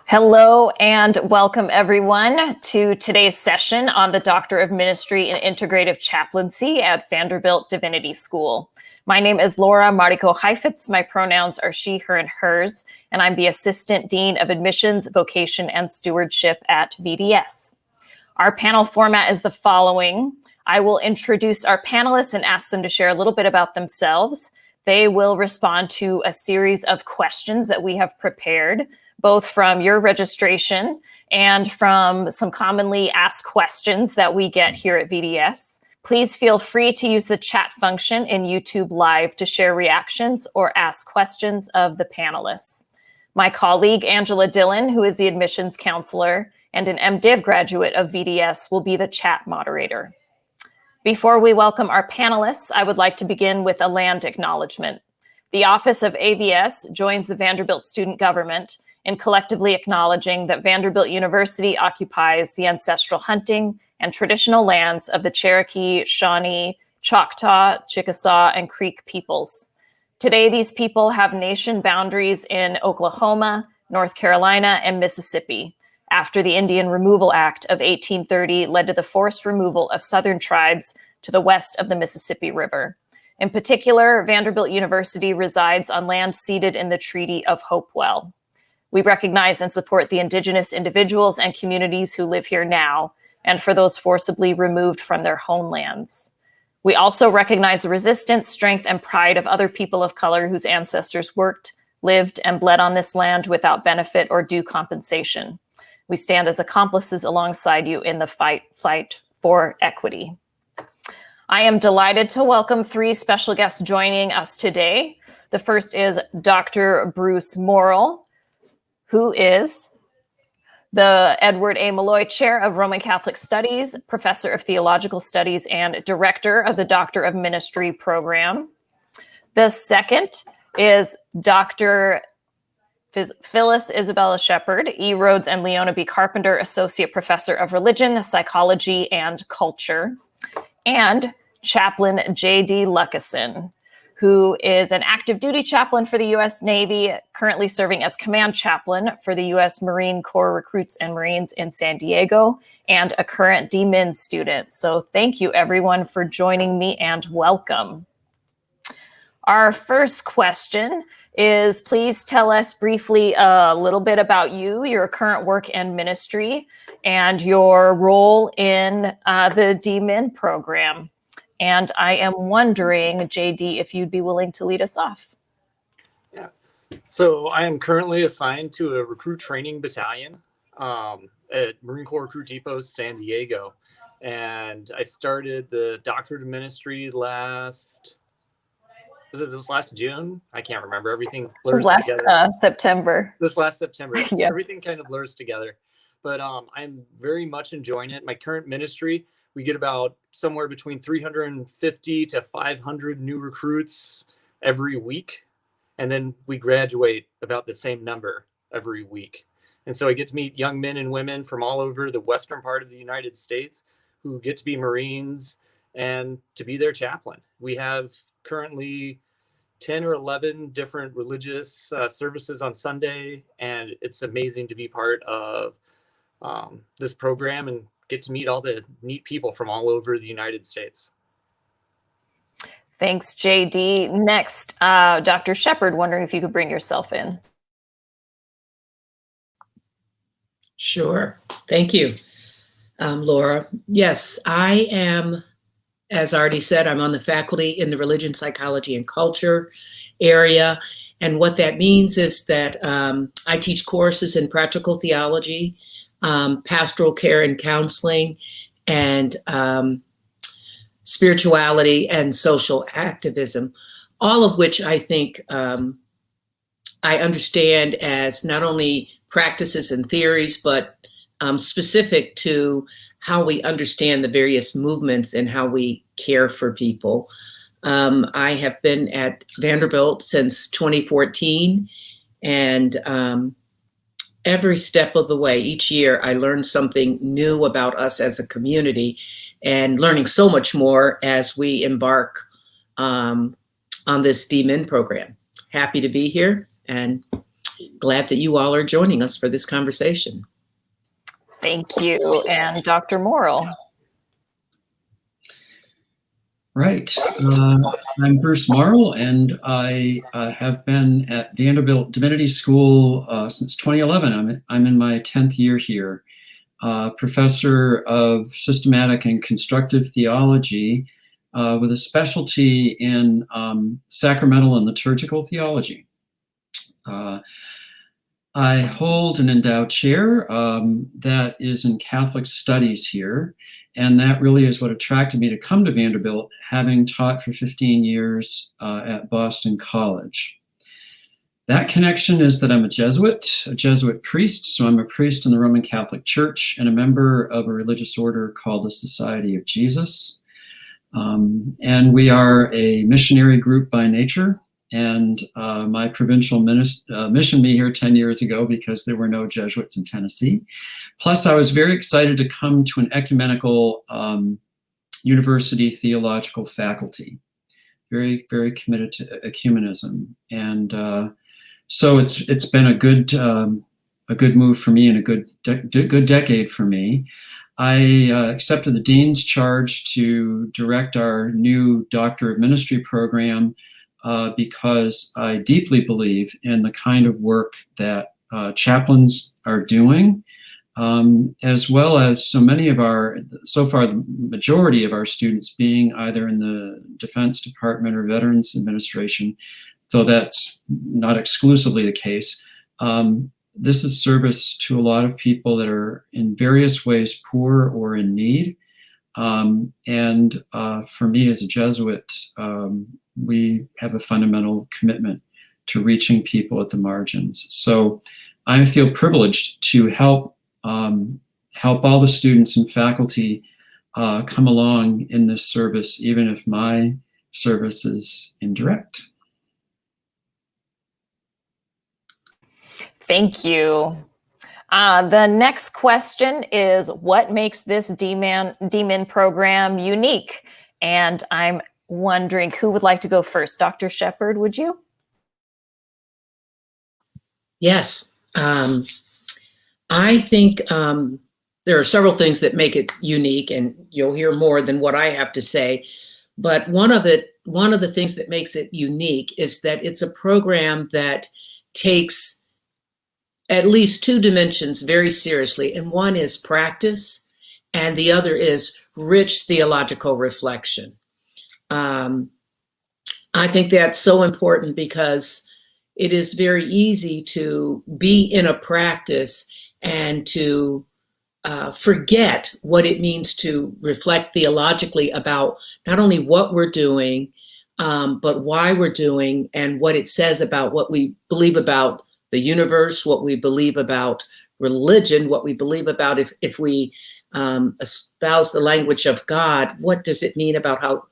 Hello and welcome everyone to today's session on the Doctor of Ministry in Integrative Chaplaincy at Vanderbilt Divinity School. My name is Laura Marico-Heifetz. My pronouns are she, her, and hers, and I'm the Assistant Dean of Admissions, Vocation, and Stewardship at VDS. Our panel format is the following. I will introduce our panelists and ask them to share a little bit about themselves. They will respond to a series of questions that we have prepared, both from your registration and from some commonly asked questions that we get here at VDS. Please feel free to use the chat function in YouTube Live to share reactions or ask questions of the panelists. My colleague, Angela Dillon, who is the admissions counselor and an MDiv graduate of VDS, will be the chat moderator. Before we welcome our panelists, I would like to begin with a land acknowledgement. The Office of AVS joins the Vanderbilt student government in collectively acknowledging that Vanderbilt University occupies the ancestral hunting and traditional lands of the Cherokee, Shawnee, Choctaw, Chickasaw, and Creek peoples. Today, these people have nation boundaries in Oklahoma, North Carolina, and Mississippi, after the Indian Removal Act of 1830 led to the forced removal of Southern tribes to the west of the Mississippi River. In particular, Vanderbilt University resides on land ceded in the Treaty of Hopewell. We recognize and support the Indigenous individuals and communities who live here now, and for those forcibly removed from their homelands. We also recognize the resistance, strength, and pride of other people of color whose ancestors worked, lived, and bled on this land without benefit or due compensation. We stand as accomplices alongside you in the fight for equity. I am delighted to welcome three special guests joining us today. The first is Dr. Bruce Morrill, who is the Edward A. Malloy Chair of Roman Catholic Studies, Professor of Theological Studies, and Director of the Doctor of Ministry program. The second is Dr. Phillis Isabella Sheppard, E. Rhodes and Leona B. Carpenter Associate Professor of Religion, Psychology, and Culture, and Chaplain J.D. Luckison, who is an active duty chaplain for the U.S. Navy, currently serving as command chaplain for the U.S. Marine Corps Recruits and Marines in San Diego, and a current DMin student. So thank you everyone for joining me and welcome. Our first question is, please tell us briefly a little bit about you, your current work and ministry, and your role in the DMin program. And I am wondering, JD, if you'd be willing to lead us off. Yeah, so I am currently assigned to a recruit training battalion at Marine Corps Recruit Depot, San Diego. And I started the Doctorate of Ministry last June? I can't remember. Everything blurs together. September. This last September. Yep. Everything kind of blurs together. But I'm very much enjoying it. My current ministry, we get about somewhere between 350 to 500 new recruits every week. And then we graduate about the same number every week. And so I get to meet young men and women from all over the western part of the United States who get to be Marines and to be their chaplain. We have currently 10 or 11 different religious services on Sunday, and it's amazing to be part of this program and get to meet all the neat people from all over the United States. Thanks, JD. Next, Dr. Sheppard, wondering if you could bring yourself in. Sure. Thank you, Laura. Yes, I am, as already said, I'm on the faculty in the Religion, Psychology, and Culture area. And what that means is that I teach courses in practical theology, pastoral care and counseling, and spirituality and social activism, all of which I think I understand as not only practices and theories, but specific to how we understand the various movements and how we care for people. I have been at Vanderbilt since 2014, and every step of the way, each year, I learn something new about us as a community, and learning so much more as we embark on this DMin program. Happy to be here, and glad that you all are joining us for this conversation. Thank you. And Dr. Morrill. Right. I'm Bruce Morrill, and I have been at Vanderbilt Divinity School since 2011. I'm in my 10th year here. Professor of systematic and constructive theology with a specialty in sacramental and liturgical theology. I hold an endowed chair that is in Catholic studies here. And that really is what attracted me to come to Vanderbilt, having taught for 15 years at Boston College. That connection is that I'm a Jesuit priest. So I'm a priest in the Roman Catholic Church and a member of a religious order called the Society of Jesus. And we are a missionary group by nature. And my provincial missioned me here 10 years ago because there were no Jesuits in Tennessee. Plus, I was very excited to come to an ecumenical university theological faculty. Very, very committed to ecumenism. And so it's been a good move for me and a good decade for me. I accepted the dean's charge to direct our new Doctor of Ministry program because I deeply believe in the kind of work that chaplains are doing, as well as so far the majority of our students being either in the Defense Department or Veterans Administration, though that's not exclusively the case. This is service to a lot of people that are in various ways poor or in need. And for me as a Jesuit, we have a fundamental commitment to reaching people at the margins. So I feel privileged to help all the students and faculty come along in this service, even if my service is indirect. Thank you. The next question is, what makes this DMin program unique? And I'm wondering who would like to go first. Dr. Sheppard, would you? Yes. I think there are several things that make it unique, and you'll hear more than what I have to say. But one of the things that makes it unique is that it's a program that takes at least two dimensions very seriously. And one is practice, and the other is rich theological reflection. I think that's so important because it is very easy to be in a practice and to forget what it means to reflect theologically about not only what we're doing, but why we're doing and what it says about what we believe about the universe, what we believe about religion, what we believe about if we espouse the language of God, what does it mean about how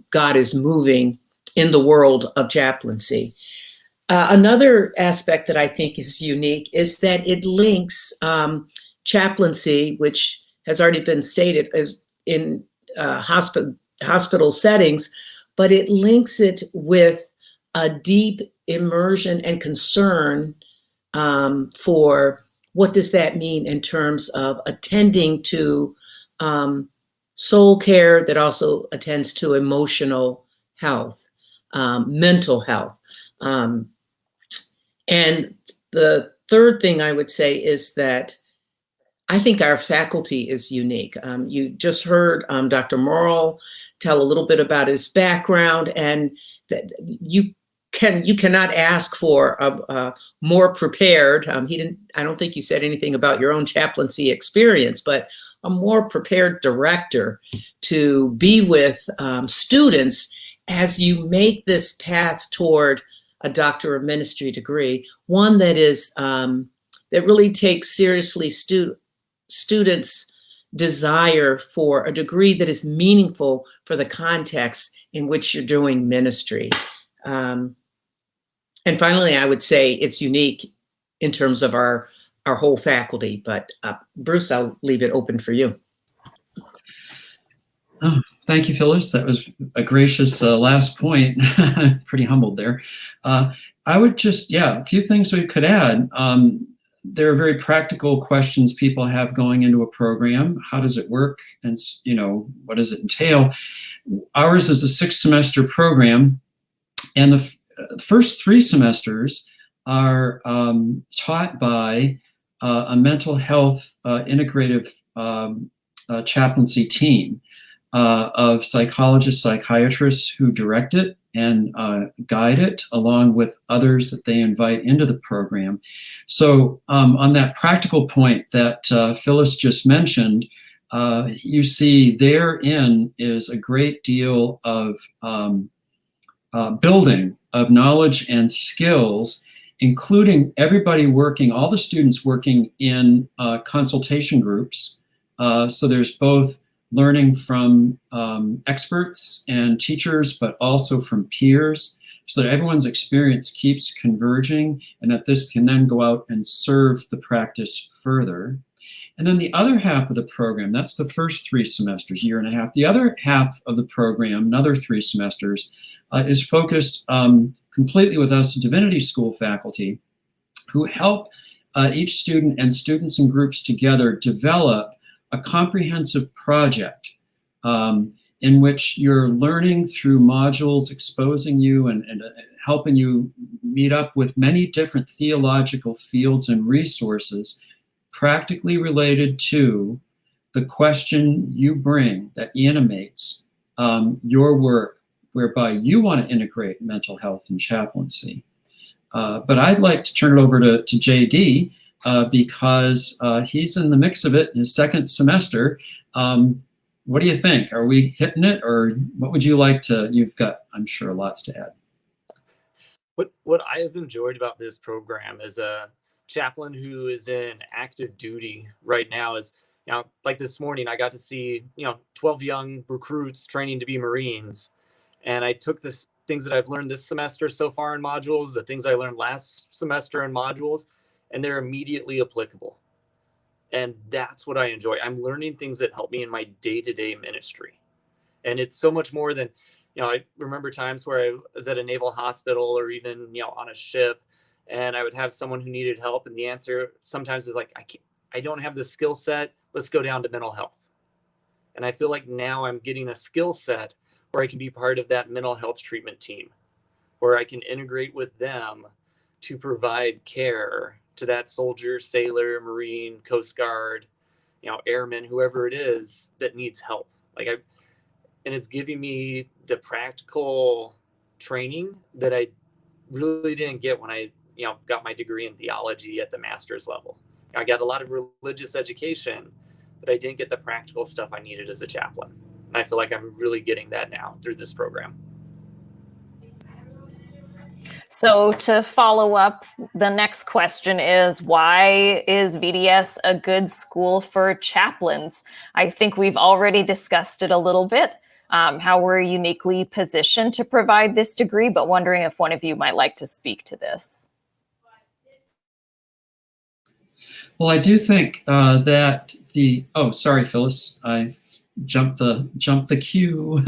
God is moving in the world of chaplaincy. Another aspect that I think is unique is that it links chaplaincy, which has already been stated as in hospital settings, but it links it with a deep immersion and concern for what does that mean in terms of attending to soul care that also attends to emotional health, mental health. And the third thing I would say is that I think our faculty is unique. You just heard Dr. Morrill tell a little bit about his background, and that you cannot ask for a more prepared. I don't think you said anything about your own chaplaincy experience, but a more prepared director to be with students as you make this path toward a Doctor of Ministry degree, one that is that really takes seriously students' desire for a degree that is meaningful for the context in which you're doing ministry. And finally, I would say it's unique in terms of our whole faculty, but Bruce, I'll leave it open for you. Oh, Thank you, Phyllis. That was a gracious last point. Pretty humbled there. I would just, a few things we could add. There are very practical questions people have going into a program. How does it work? And, what does it entail? Ours is a 6-semester program, and the first 3 semesters are taught by a mental health integrative chaplaincy team of psychologists, psychiatrists who direct it and guide it, along with others that they invite into the program. So on that practical point that Phyllis just mentioned, you see therein is a great deal of building of knowledge and skills, including everybody working, all the students working in consultation groups. So there's both learning from experts and teachers, but also from peers, so that everyone's experience keeps converging and that this can then go out and serve the practice further. And then the other half of the program, that's the first 3 semesters, year and a half. The other half of the program, another 3 semesters, is focused completely with us Divinity School faculty who help each student and students and groups together develop a comprehensive project in which you're learning through modules, exposing you and helping you meet up with many different theological fields and resources practically related to the question you bring that animates your work, whereby you want to integrate mental health and chaplaincy. But I'd like to turn it over to JD because he's in the mix of it in his 2nd semester. What do you think? Are we hitting it, or what would you like to, you've got, I'm sure, lots to add. What I have enjoyed about this program as a chaplain who is in active duty right now is, like this morning, I got to see, 12 young recruits training to be Marines. And I took this things that I've learned this semester so far in modules, the things I learned last semester in modules, and they're immediately applicable. And that's what I enjoy. I'm learning things that help me in my day-to-day ministry. And it's so much more than, I remember times where I was at a naval hospital or even, on a ship, and I would have someone who needed help. And the answer sometimes is like, I don't have the skill set. Let's go down to mental health. And I feel like now I'm getting a skill set where I can be part of that mental health treatment team, where I can integrate with them to provide care to that soldier, sailor, Marine, Coast Guard, airman, whoever it is that needs help. And it's giving me the practical training that I really didn't get when I, got my degree in theology at the master's level. I got a lot of religious education, but I didn't get the practical stuff I needed as a chaplain. And I feel like I'm really getting that now through this program. So to follow up, the next question is, why is VDS a good school for chaplains? I think we've already discussed it a little bit, how we're uniquely positioned to provide this degree, but wondering if one of you might like to speak to this. Well, I do think that sorry, Phyllis, I jumped the queue,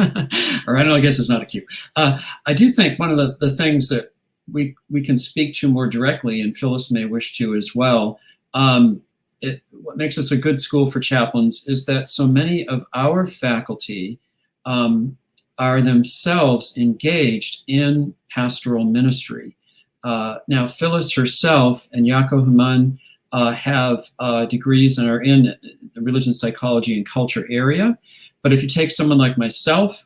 or I guess it's not a queue. I do think one of the things that we can speak to more directly, and Phyllis may wish to as well, what makes us a good school for chaplains is that so many of our faculty are themselves engaged in pastoral ministry. Now, Phyllis herself and Yaakov Haman have degrees and are in the religion, psychology, and culture area. But if you take someone like myself,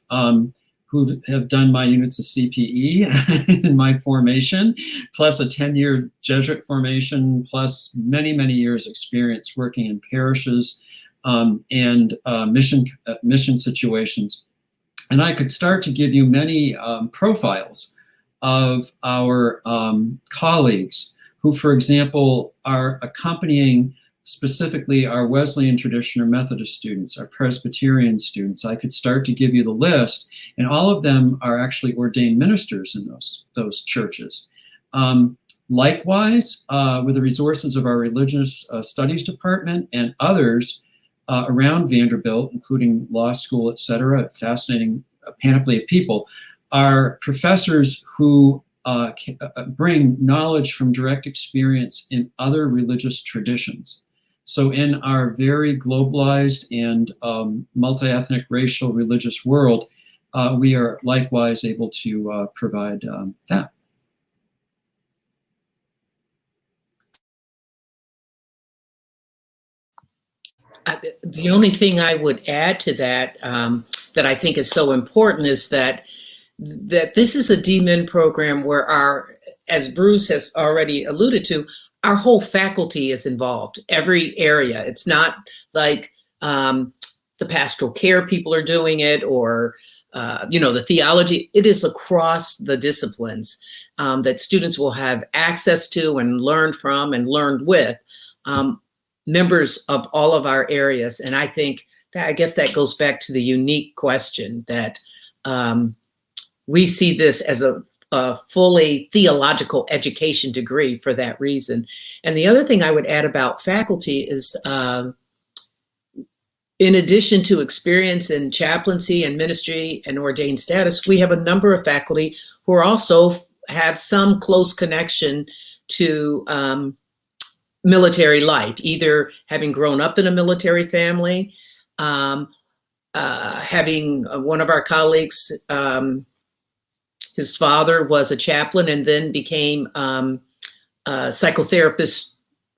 who have done my units of CPE in my formation, plus a 10-year Jesuit formation, plus many, many years experience working in parishes and mission situations. And I could start to give you many profiles of our colleagues who, for example, are accompanying specifically our Wesleyan tradition or Methodist students, our Presbyterian students. I could start to give you the list, and all of them are actually ordained ministers in those churches. Likewise, with the resources of our religious studies department and others, around Vanderbilt, including law school, et cetera, a fascinating panoply of people, are professors who bring knowledge from direct experience in other religious traditions. So in our very globalized and multi-ethnic, racial, religious world, we are likewise able to provide that. The only thing I would add to that, that I think is so important, is that this is a DMin program where as Bruce has already alluded to, our whole faculty is involved, every area. It's not like the pastoral care people are doing it, or the theology. It is across the disciplines that students will have access to and learn from and learned with members of all of our areas. And I think that, I guess that goes back to the unique question that we see this as a fully theological education degree for that reason. And the other thing I would add about faculty is, in addition to experience in chaplaincy and ministry and ordained status, we have a number of faculty who are also have some close connection to military life, either having grown up in a military family, having one of our colleagues, his father was a chaplain and then became a psychotherapist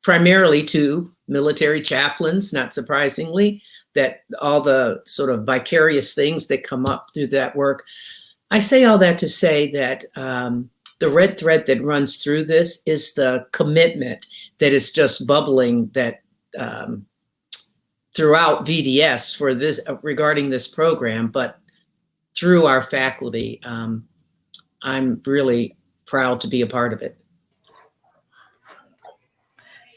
primarily to military chaplains, not surprisingly, that all the sort of vicarious things that come up through that work. I say all that to say that the red thread that runs through this is the commitment that is just bubbling that throughout VDS for this regarding this program, but through our faculty. I'm really proud to be a part of it.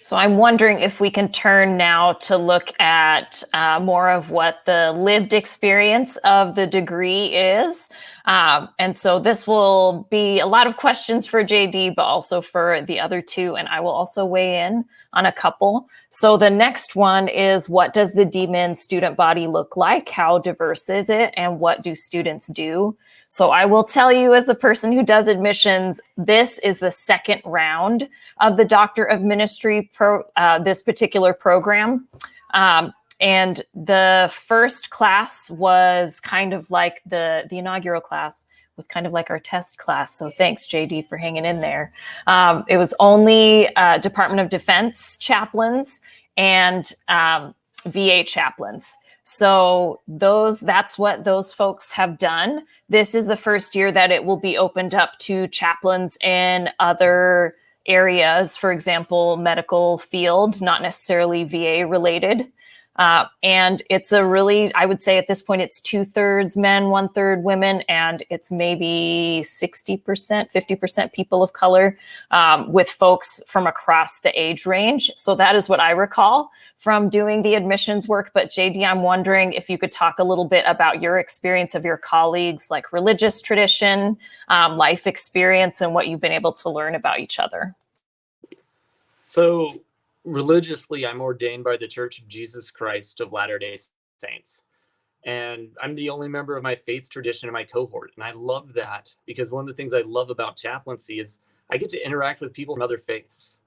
So I'm wondering if we can turn now to look at more of what the lived experience of the degree is. And so this will be a lot of questions for JD, but also for the other two, and I will also weigh in on a couple. So the next one is, what does the DMin student body look like? How diverse is it? And what do students do? So I will tell you, as a person who does admissions, this is the second round of the Doctor of Ministry, this particular program. And the first class was kind of like the inaugural class was kind of like our test class. So thanks, JD, for hanging in there. It was only Department of Defense chaplains and VA chaplains. So that's what those folks have done. This is the first year that it will be opened up to chaplains in other areas, for example, medical field, not necessarily VA related. And it's a really, I would say at this point, it's 2/3 men, 1/3 women, and it's maybe 60%, 50% people of color, with folks from across the age range. So that is what I recall from doing the admissions work. But JD, I'm wondering if you could talk a little bit about your experience of your colleagues, like religious tradition, life experience, and what you've been able to learn about each other. So religiously, I'm ordained by the Church of Jesus Christ of Latter-day Saints. And I'm the only member of my faith tradition in my cohort. And I love that, because one of the things I love about chaplaincy is I get to interact with people from other faiths.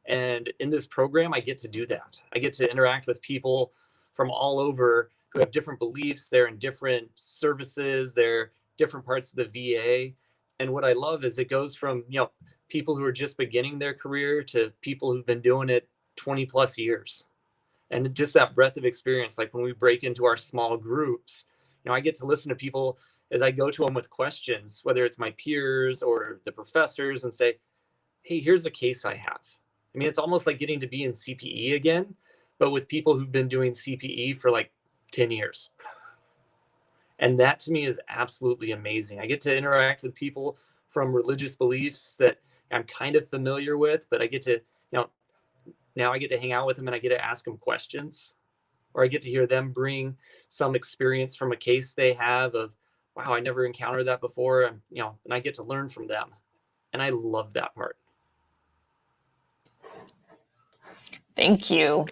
And in this program, I get to do that. I get to interact with people from all over who have different beliefs. They're in different services. They're different parts of the VA. And what I love is it goes from, people who are just beginning their career to people who've been doing it 20 plus years. And just that breadth of experience, like when we break into our small groups, I get to listen to people as I go to them with questions, whether it's my peers or the professors, and say, hey, here's a case I have. I mean, it's almost like getting to be in CPE again, but with people who've been doing CPE for like 10 years. And that to me is absolutely amazing. I get to interact with people from religious beliefs that I'm kind of familiar with, but I get to, now I get to hang out with them and I get to ask them questions, or I get to hear them bring some experience from a case they have of, wow, I never encountered that before. And, and I get to learn from them. And I love that part. Thank you.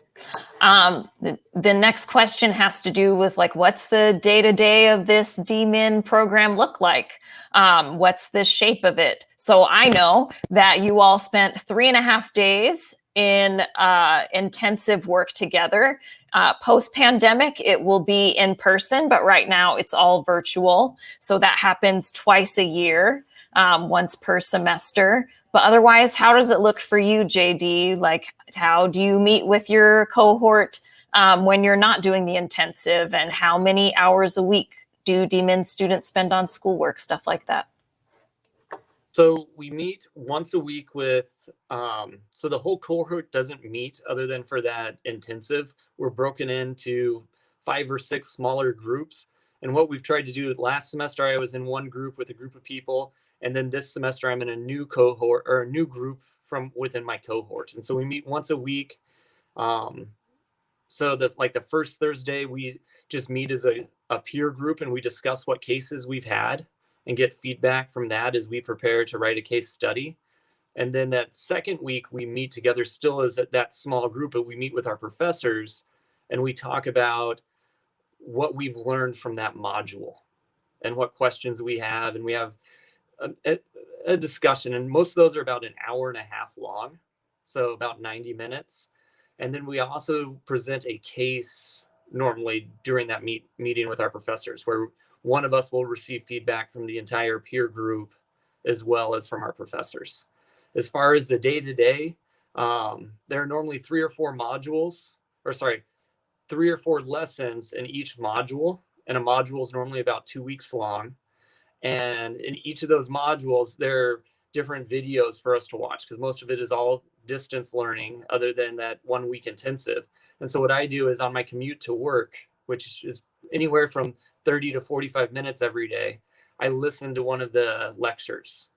The next question has to do with like, what's the day-to-day of this DMIN program look like? What's the shape of it? So I know that you all spent 3.5 days in intensive work together. Post-pandemic, it will be in person, but right now it's all virtual. So that happens twice a year, once per semester. But otherwise, how does it look for you, JD? Like, how do you meet with your cohort when you're not doing the intensive? And how many hours a week do DMIN students spend on schoolwork, stuff like that? So we meet once a week with, so the whole cohort doesn't meet other than for that intensive. We're broken into 5 or 6 smaller groups. And what we've tried to do last semester, I was in one group with a group of people. And then this semester, I'm in a new cohort or a new group from within my cohort. And so we meet once a week. So the first Thursday, we just meet as a peer group and we discuss what cases we've had and get feedback from that as we prepare to write a case study. And then that second week, we meet together still as that small group, but we meet with our professors and we talk about what we've learned from that module and what questions we have. And we have a discussion, and most of those are about 1.5 hours long, so about 90 minutes. And then we also present a case normally during that meeting with our professors, where one of us will receive feedback from the entire peer group as well as from our professors. As far as the day-to-day, there are normally 3 or 4 modules, or sorry, 3 or 4 lessons in each module, and a module is normally about 2 weeks long. And in each of those modules, there are different videos for us to watch because most of it is all distance learning other than that 1 week intensive. And so what I do is on my commute to work, which is anywhere from 30 to 45 minutes every day, I listen to one of the lectures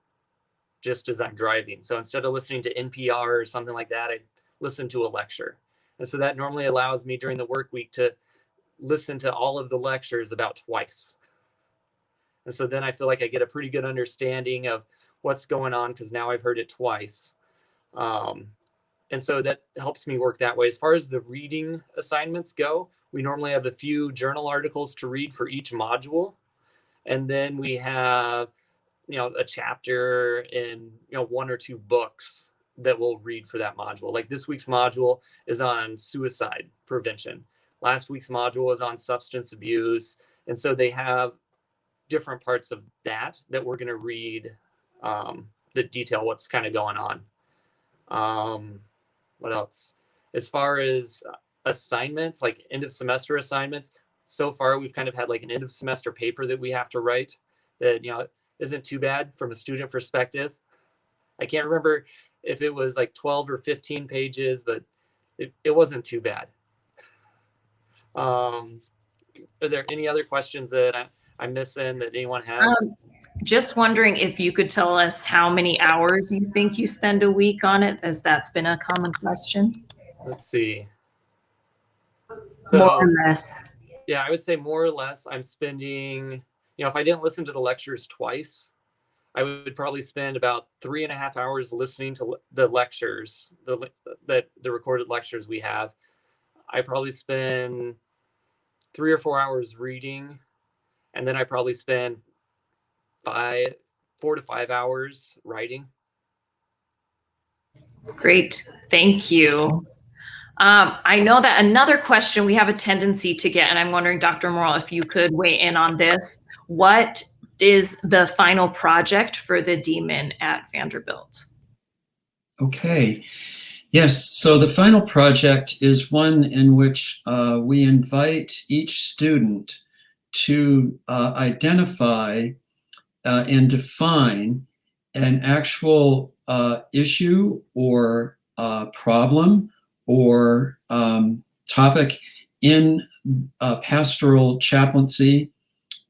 just as I'm driving. So instead of listening to NPR or something like that, I listen to a lecture. And so that normally allows me during the work week to listen to all of the lectures about twice. And so then I feel like I get a pretty good understanding of what's going on because now I've heard it twice. And so that helps me work that way. As far as the reading assignments go, we normally have a few journal articles to read for each module. And then we have, a chapter in, 1 or 2 books that we'll read for that module. Like this week's module is on suicide prevention. Last week's module is on substance abuse. And so they have different parts of that we're going to read that detail what's kind of going on. What else? As far as assignments, like end of semester assignments, so far we've kind of had like an end of semester paper that we have to write that, isn't too bad from a student perspective. I can't remember if it was like 12 or 15 pages, but it wasn't too bad. Are there any other questions that I'm missing that anyone has? Just wondering if you could tell us how many hours you think you spend a week on it, as that's been a common question. Let's see. More or less. Yeah, I would say more or less I'm spending, if I didn't listen to the lectures twice, I would probably spend about 3.5 hours listening to the lectures, the recorded lectures we have. I probably spend 3 or 4 hours reading, and then I probably spend 4 to 5 hours writing. Great, thank you. I know that another question we have a tendency to get, and I'm wondering, Dr. Morrill, if you could weigh in on this. What is the final project for the DMIN at Vanderbilt? Okay. Yes, so the final project is one in which we invite each student to identify and define an actual issue or problem or topic in pastoral chaplaincy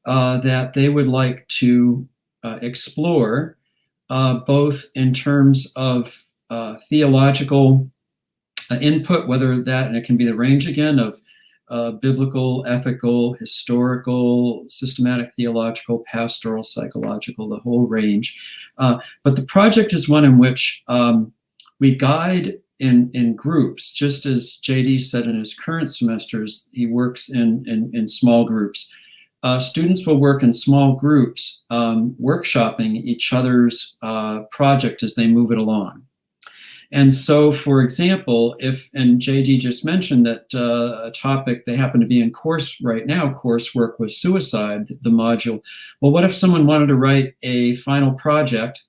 that they would like to explore, both in terms of theological input, whether that, and it can be the range again of biblical, ethical, historical, systematic, theological, pastoral, psychological, the whole range. But the project is one in which we guide in groups, just as JD said in his current semesters, he works in small groups. Students will work in small groups, workshopping each other's project as they move it along. And so, for example, and JD just mentioned that a topic they happen to be in course right now, coursework with suicide, the module. Well, what if someone wanted to write a final project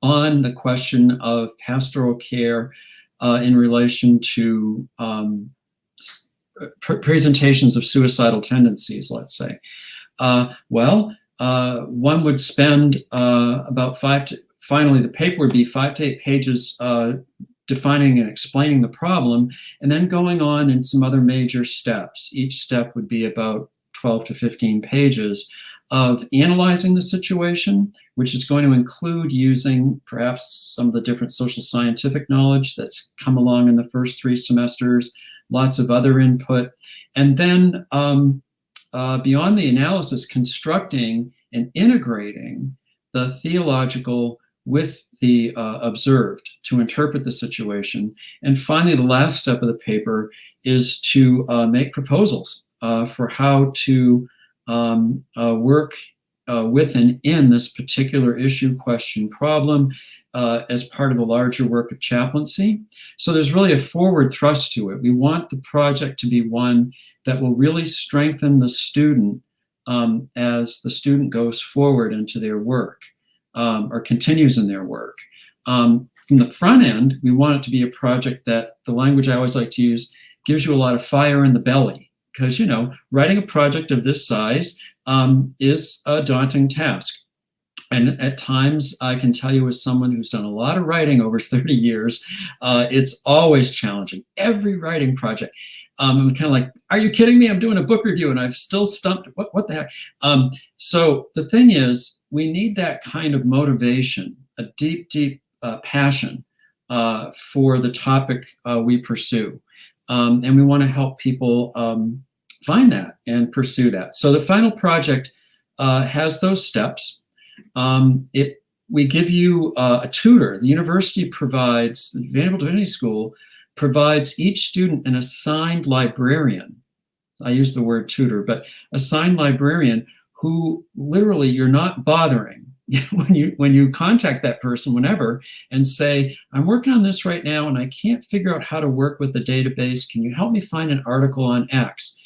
on the question of pastoral care in relation to presentations of suicidal tendencies, let's say? One would spend finally the paper would be 5 to 8 pages defining and explaining the problem, and then going on in some other major steps. Each step would be about 12 to 15 pages of analyzing the situation, which is going to include using perhaps some of the different social scientific knowledge that's come along in the first 3 semesters, lots of other input, and then beyond the analysis, constructing and integrating the theological with the observed to interpret the situation. And finally, the last step of the paper is to make proposals for how to work with and in this particular issue, question, problem as part of a larger work of chaplaincy. So there's really a forward thrust to it. We want the project to be one that will really strengthen the student as the student goes forward into their work. Or continues in their work. From the front end, we want it to be a project that, the language I always like to use, gives you a lot of fire in the belly. Because, writing a project of this size is a daunting task. And at times, I can tell you as someone who's done a lot of writing over 30 years, it's always challenging. Every writing project. I'm kind of like, are you kidding me? I'm doing a book review and I've still stumped. What the heck? So the thing is, we need that kind of motivation, a deep, deep passion for the topic we pursue. And we want to help people find that and pursue that. So the final project has those steps. We give you a tutor. The university provides, the Vanderbilt Divinity School provides each student an assigned librarian. I use the word tutor, but assigned librarian who literally you're not bothering when you contact that person whenever and say, I'm working on this right now and I can't figure out how to work with the database. Can you help me find an article on X?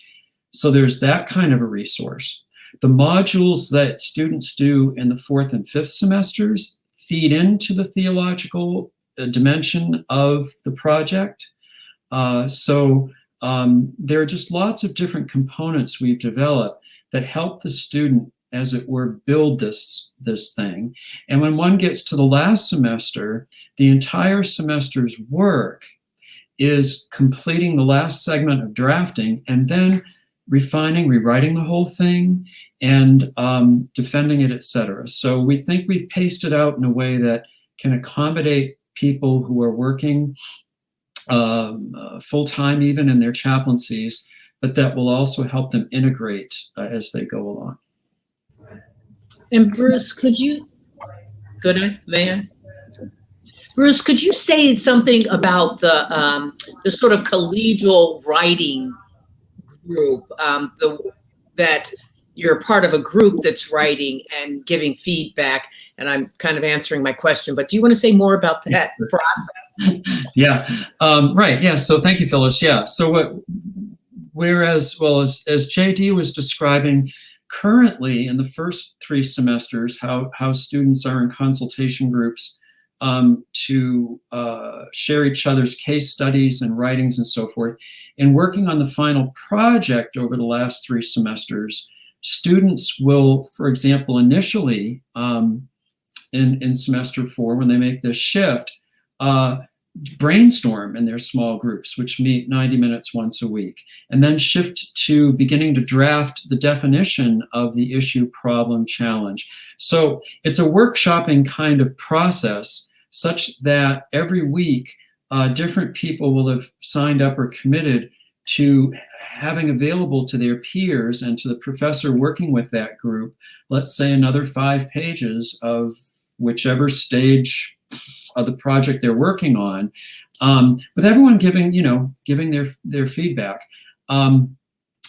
So there's that kind of a resource. The modules that students do in the 4th and 5th semesters feed into the theological dimension of the project. So there are just lots of different components we've developed that help the student, as it were, build this thing. And when one gets to the last semester, the entire semester's work is completing the last segment of drafting and then refining, rewriting the whole thing, and defending it, etc. So we think we've paced it out in a way that can accommodate people who are working full-time even in their chaplaincies, but that will also help them integrate as they go along. And Bruce, Bruce, could you say something about the sort of collegial writing group, that you're part of a group that's writing and giving feedback, and I'm kind of answering my question, but do you want to say more about that process? Yeah, right, yeah, so thank you, Phyllis. Yeah, so whereas as JD was describing, currently in the first 3 semesters, how students are in consultation groups to share each other's case studies and writings and so forth. In working on the final project over the last 3 semesters, students will, for example, initially in semester 4, when they make this shift, brainstorm in their small groups, which meet 90 minutes once a week, and then shift to beginning to draft the definition of the issue, problem, challenge. So it's a workshopping kind of process such that every week different people will have signed up or committed to having available to their peers and to the professor working with that group, let's say another 5 pages of whichever stage of the project they're working on, with everyone giving their feedback.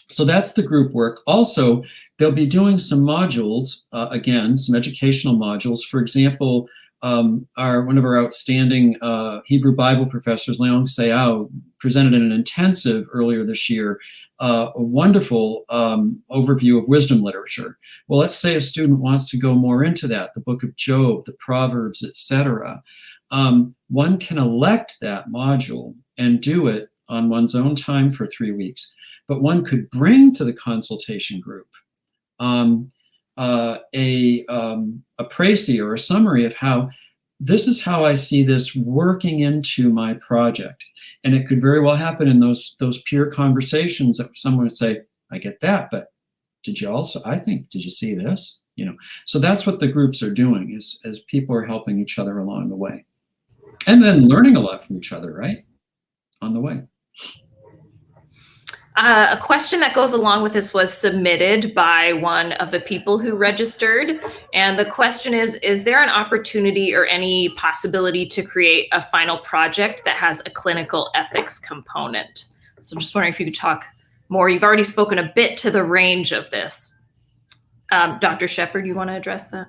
So that's the group work. Also, they'll be doing some modules, again, some educational modules. For example, one of our outstanding Hebrew Bible professors, Leon Sayao, presented in an intensive earlier this year a wonderful overview of wisdom literature. Well, let's say a student wants to go more into that, the book of Job, the Proverbs, etc. One can elect that module and do it on one's own time for 3 weeks. But one could bring to the consultation group a précis or a summary of how this is how I see this working into my project. And it could very well happen in those peer conversations that someone would say, I get that, but did you see this? So that's what the groups are doing, as people are helping each other along the way. And then learning a lot from each other, right? On the way. A question that goes along with this was submitted by one of the people who registered. And the question is there an opportunity or any possibility to create a final project that has a clinical ethics component? So just wondering if you could talk more. You've already spoken a bit to the range of this. Dr. Sheppard, you want to address that?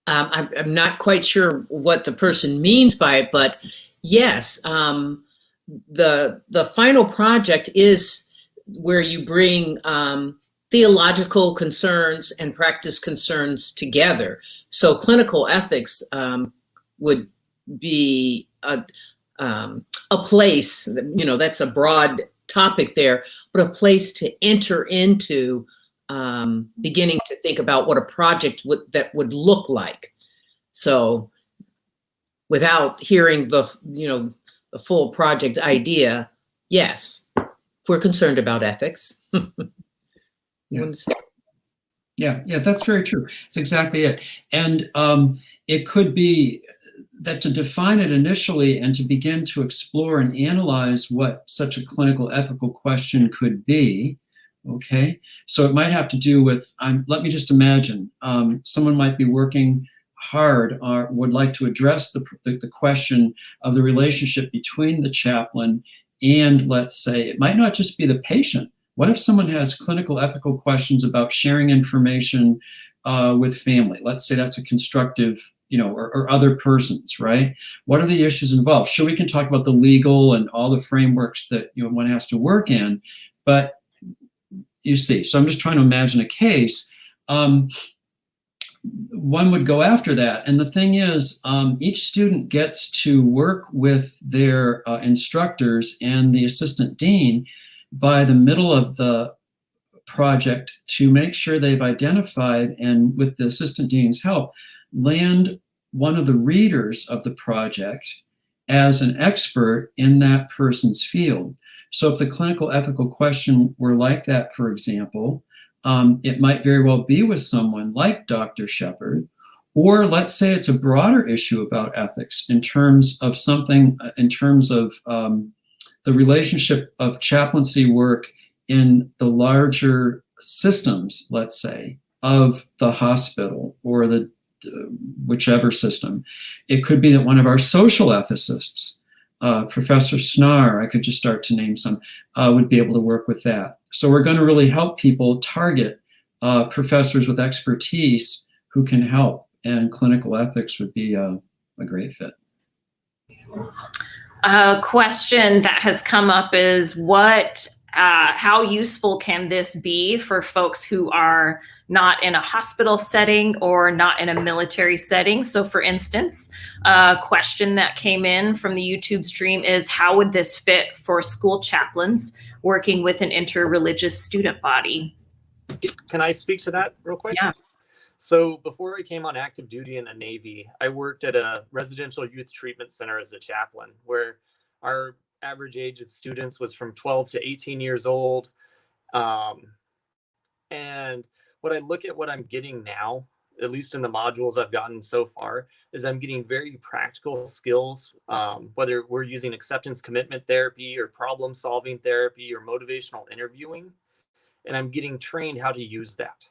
I'm not quite sure what the person means by it, but yes, the final project is where you bring theological concerns and practice concerns together. So clinical ethics would be a place, that's a broad topic there, but a place to enter into beginning to think about what a project would look like. So without hearing the full project idea, yes, we're concerned about ethics. Yeah, that's very true. It's exactly it. And it could be that to define it initially and to begin to explore and analyze what such a clinical ethical question could be, okay? So it might have to do with, let me just imagine, someone might be working hard or would like to address the question of the relationship between the chaplain and, let's say, it might not just be the patient. What if someone has clinical ethical questions about sharing information with family? Let's say that's a constructive, or other persons, right? What are the issues involved? Sure, we can talk about the legal and all the frameworks that one has to work in, but you see, so I'm just trying to imagine a case. One would go after that. And the thing is, each student gets to work with their instructors and the assistant dean by the middle of the project to make sure they've identified, and with the assistant dean's help, land one of the readers of the project as an expert in that person's field. So if the clinical ethical question were like that, for example, it might very well be with someone like Dr. Sheppard, or let's say it's a broader issue about ethics in terms of the relationship of chaplaincy work in the larger systems, let's say, of the hospital or the whichever system. It could be that one of our social ethicists, Professor Snar, I could just start to name some, would be able to work with that. So we're going to really help people target professors with expertise who can help, and clinical ethics would be a great fit. A question that has come up is how useful can this be for folks who are not in a hospital setting or not in a military setting? So for instance, a question that came in from the YouTube stream is, how would this fit for school chaplains working with an interreligious student body? Can I speak to that real quick? Yeah. So before I came on active duty in the Navy, I worked at a residential youth treatment center as a chaplain, where our average age of students was from 12 to 18 years old. And what I look at what I'm getting now, at least in the modules I've gotten so far, is I'm getting very practical skills, whether we're using acceptance commitment therapy or problem solving therapy or motivational interviewing, and I'm getting trained how to use that.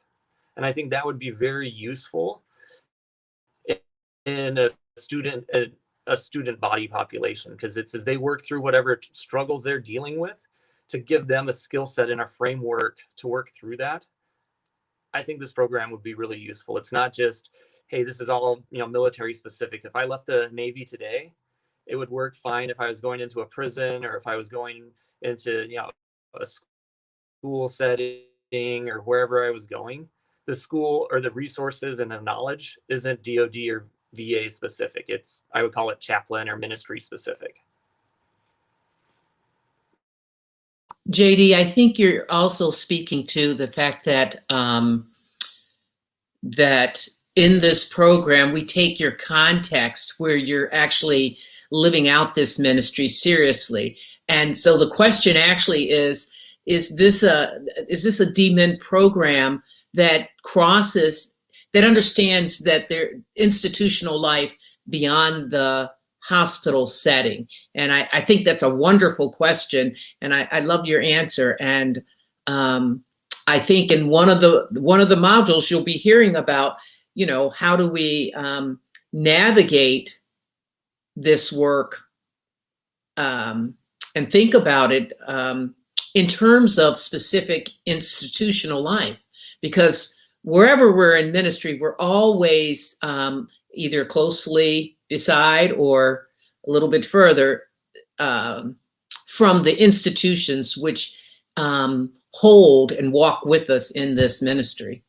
And I think that would be very useful in a student body population, because it's as they work through whatever struggles they're dealing with, to give them a skill set and a framework to work through that. I think this program would be really useful. It's not just, hey, this is all, military specific. If I left the Navy today, it would work fine if I was going into a prison, or if I was going into, a school setting, or wherever I was going. The school or the resources and the knowledge isn't DoD or VA specific. I would call it chaplain or ministry specific. JD, I think you're also speaking to the fact that that in this program, we take your context where you're actually living out this ministry seriously. And so the question actually is this a DMIN program that understands that their institutional life beyond the hospital setting? And I think that's a wonderful question, and I love your answer. And I think in one of the modules you'll be hearing about, how do we navigate this work and think about it in terms of specific institutional life, because wherever we're in ministry, we're always either closely beside or a little bit further from the institutions which hold and walk with us in this ministry.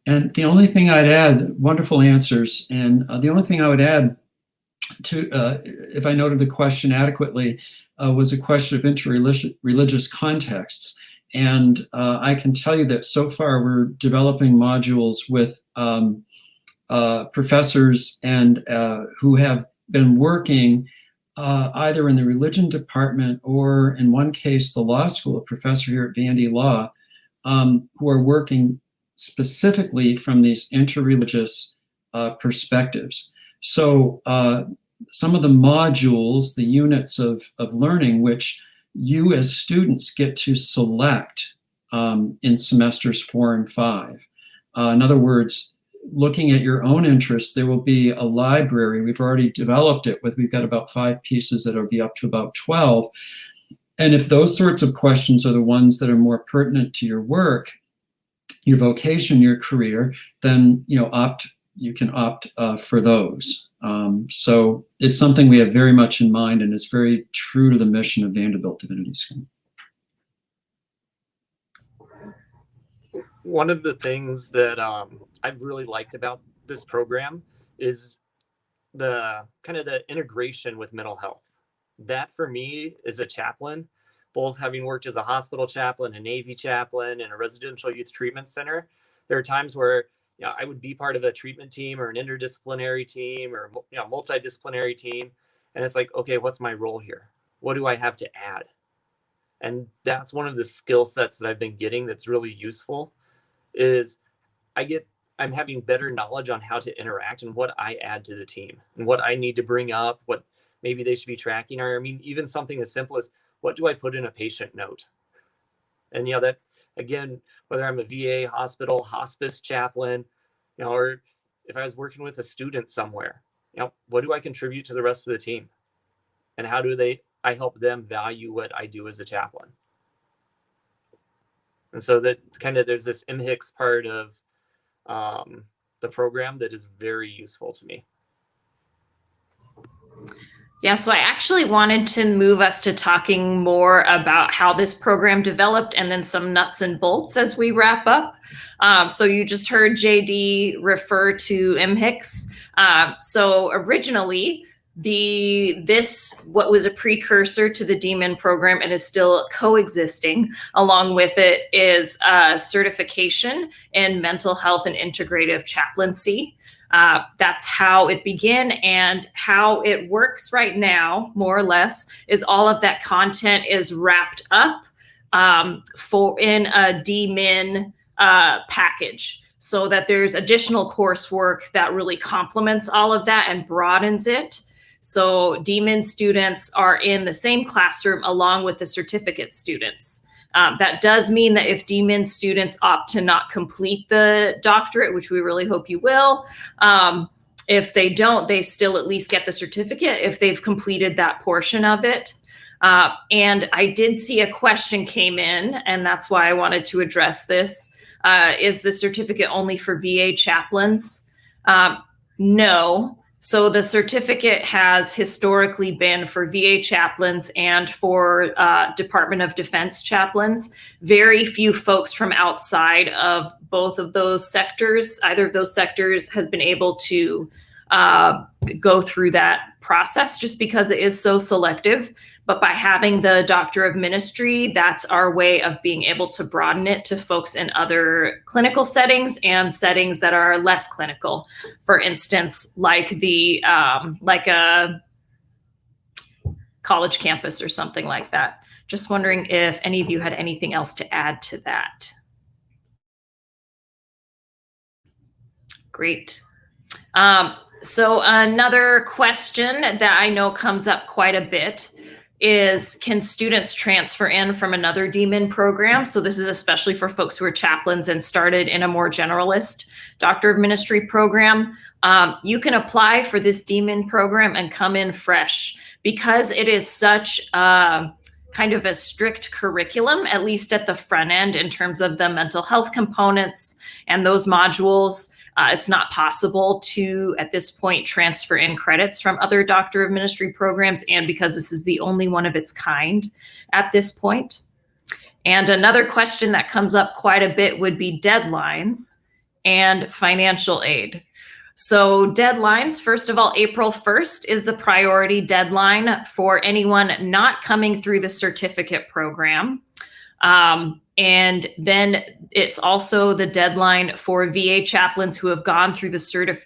And the only thing I'd add, wonderful answers, and the only thing I would add to, if I noted the question adequately, was a question of interreligious contexts. And I can tell you that so far we're developing modules with professors and who have been working either in the religion department or, in one case, the law school, a professor here at Vandy Law, who are working specifically from these interreligious perspectives. So some of the modules, the units of learning, which you as students get to select in semesters 4 and 5. In other words, looking at your own interests, there will be a library. We've already developed it we've got about 5 pieces that will be up to about 12. And if those sorts of questions are the ones that are more pertinent to your work, your vocation, your career, then you can opt for those. So it's something we have very much in mind, and it's very true to the mission of Vanderbilt Divinity School. One of the things that I've really liked about this program is the kind of the integration with mental health. That for me as a chaplain, both having worked as a hospital chaplain, a Navy chaplain, and a residential youth treatment center, there are times where I would be part of a treatment team or an interdisciplinary team or multidisciplinary team, and it's like, okay, what's my role here? What do I have to add? And that's one of the skill sets that I've been getting that's really useful. Is I'm having better knowledge on how to interact and what I add to the team and what I need to bring up, what maybe they should be tracking, or even something as simple as, what do I put in a patient note? And that, again, whether I'm a VA, hospital, hospice chaplain, or if I was working with a student somewhere, what do I contribute to the rest of the team? And how do I help them value what I do as a chaplain? And so that kind of, there's this MHICS part of the program that is very useful to me. Yeah, so I actually wanted to move us to talking more about how this program developed and then some nuts and bolts as we wrap up. So you just heard JD refer to MHICS. So originally, what was a precursor to the DMIN program and is still coexisting along with it is certification in mental health and integrative chaplaincy. That's how it began, and how it works right now, more or less, is all of that content is wrapped up in a DMIN package, so that there's additional coursework that really complements all of that and broadens it. So DMIN students are in the same classroom along with the certificate students. That does mean that if DMin students opt to not complete the doctorate, which we really hope you will, if they don't, they still at least get the certificate if they've completed that portion of it. And I did see a question came in, and that's why I wanted to address this. Is the certificate only for VA chaplains? No. So the certificate has historically been for VA chaplains and for Department of Defense chaplains. Very few folks from outside of both of those sectors, either of those sectors, has been able to go through that process just because it is so selective. But by having the Doctor of Ministry, that's our way of being able to broaden it to folks in other clinical settings and settings that are less clinical. For instance, like a college campus or something like that. Just wondering if any of you had anything else to add to that. Great. So another question that I know comes up quite a bit is, can students transfer in from another DMin program? So this is especially for folks who are chaplains and started in a more generalist Doctor of Ministry program. You can apply for this DMin program and come in fresh because it is such a kind of a strict curriculum, at least at the front end in terms of the mental health components and those modules. It's not possible to, at this point, transfer in credits from other Doctor of Ministry programs, and because this is the only one of its kind at this point. And another question that comes up quite a bit would be deadlines and financial aid. So deadlines, first of all, April 1st is the priority deadline for anyone not coming through the certificate program. And then it's also the deadline for VA chaplains who have gone through the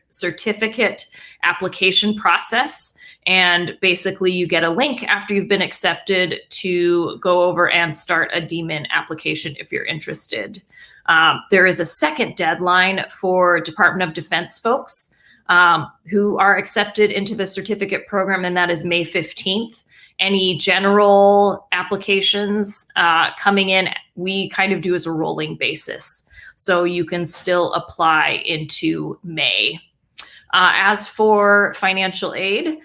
certificate application process. And basically you get a link after you've been accepted to go over and start a DMin application if you're interested. There is a second deadline for Department of Defense folks who are accepted into the certificate program, and that is May 15th. Any general applications coming in, we kind of do as a rolling basis. So you can still apply into May. As for financial aid,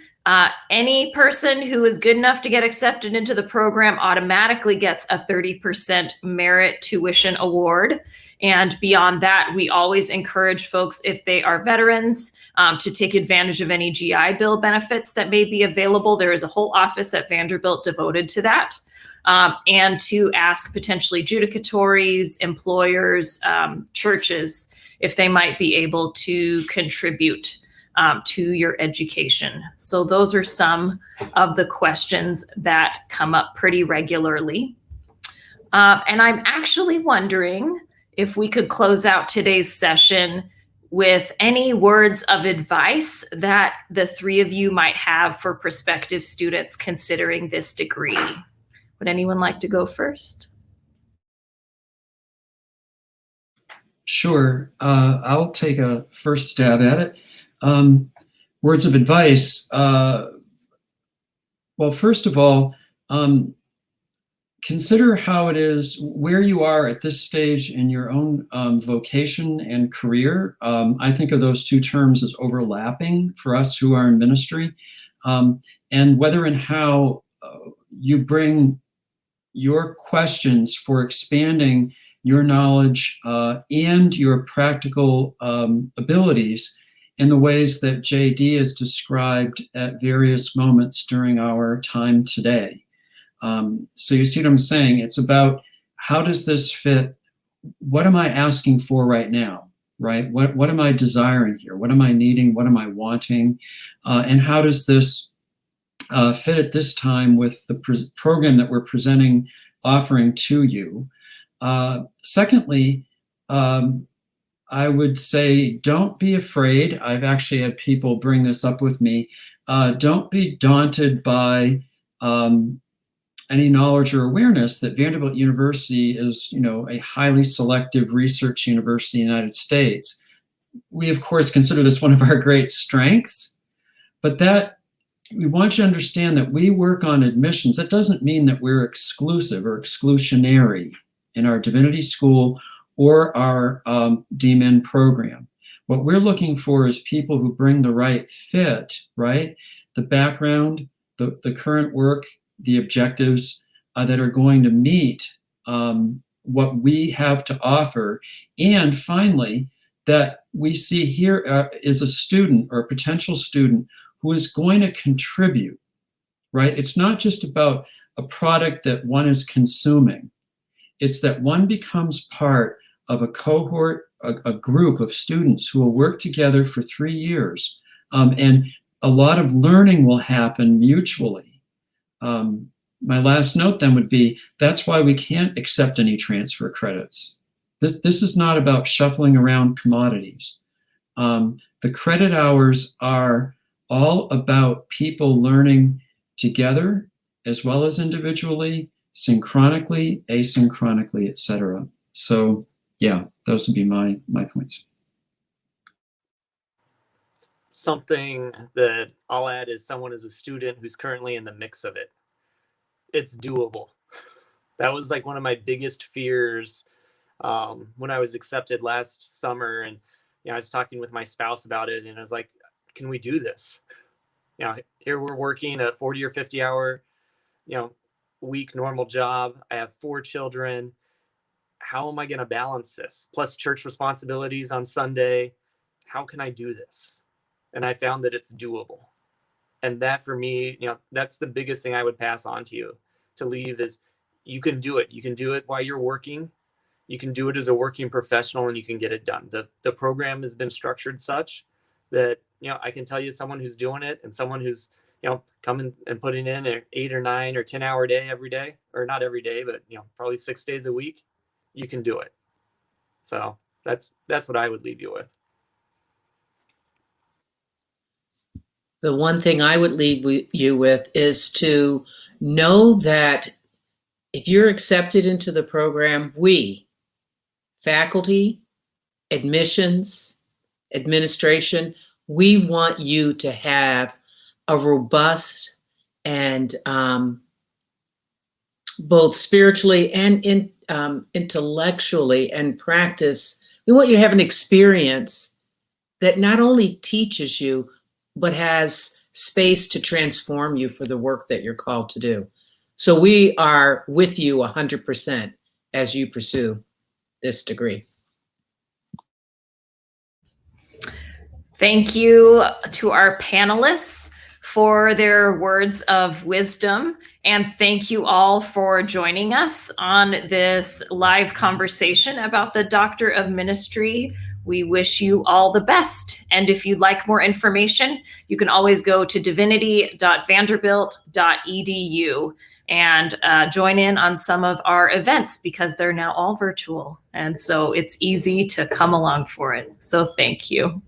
any person who is good enough to get accepted into the program automatically gets a 30% merit tuition award. And beyond that, we always encourage folks, if they are veterans, to take advantage of any GI Bill benefits that may be available. There is a whole office at Vanderbilt devoted to that. And to ask potentially judicatories, employers, churches, if they might be able to contribute to your education. So those are some of the questions that come up pretty regularly. And I'm actually wondering if we could close out today's session with any words of advice that the three of you might have for prospective students considering this degree. Would anyone like to go first? Sure, I'll take a first stab at it. Words of advice. Well, first of all, consider how it is, where you are at this stage in your own vocation and career. I think of those two terms as overlapping for us who are in ministry, and whether and how you bring your questions for expanding your knowledge and your practical abilities in the ways that JD has described at various moments during our time today. So you see what I'm saying? It's about, how does this fit? What am I asking for right now, right? What am I desiring here? What am I needing? What am I wanting? And how does this fit at this time with the program that we're offering to you? Secondly, I would say, don't be afraid. I've actually had people bring this up with me. Don't be daunted by any knowledge or awareness that Vanderbilt University is, a highly selective research university in the United States. We, of course, consider this one of our great strengths, but that we want you to understand that we work on admissions. That doesn't mean that we're exclusive or exclusionary in our divinity school or our DMin program. What we're looking for is people who bring the right fit, right? The background, the current work, the objectives that are going to meet what we have to offer. And finally, that we see here is a student or a potential student who is going to contribute, right? It's not just about a product that one is consuming. It's that one becomes part of a cohort, a group of students who will work together for 3 years. And a lot of learning will happen mutually. My last note then would be, that's why we can't accept any transfer credits. This is not about shuffling around commodities. The credit hours are all about people learning together as well as individually, synchronically, asynchronically, etc. So yeah, those would be my points. Something that I'll add is someone is a student who's currently in the mix of it. It's doable. That was like one of my biggest fears when I was accepted last summer, and I was talking with my spouse about it, and I was like, can we do this? Here we're working a 40 or 50 hour, week normal job. I have 4 children. How am I going to balance this? Plus church responsibilities on Sunday. How can I do this? And I found that it's doable. And that for me, that's the biggest thing I would pass on to you to leave is you can do it. You can do it while you're working. You can do it as a working professional, and you can get it done. The program has been structured such that, I can tell you someone who's doing it and someone who's, coming and putting in an 8 or 9 or 10 hour day every day, or not every day, but, probably 6 days a week, you can do it. So that's what I would leave you with. The one thing I would leave you with is to know that if you're accepted into the program, we, faculty, admissions, administration, we want you to have a robust and both spiritually and intellectually and practice. We want you to have an experience that not only teaches you, but has space to transform you for the work that you're called to do. So we are with you 100% as you pursue this degree. Thank you to our panelists for their words of wisdom. And thank you all for joining us on this live conversation about the Doctor of Ministry. We wish you all the best. And if you'd like more information, you can always go to divinity.vanderbilt.edu and join in on some of our events, because they're now all virtual. And so it's easy to come along for it. So thank you.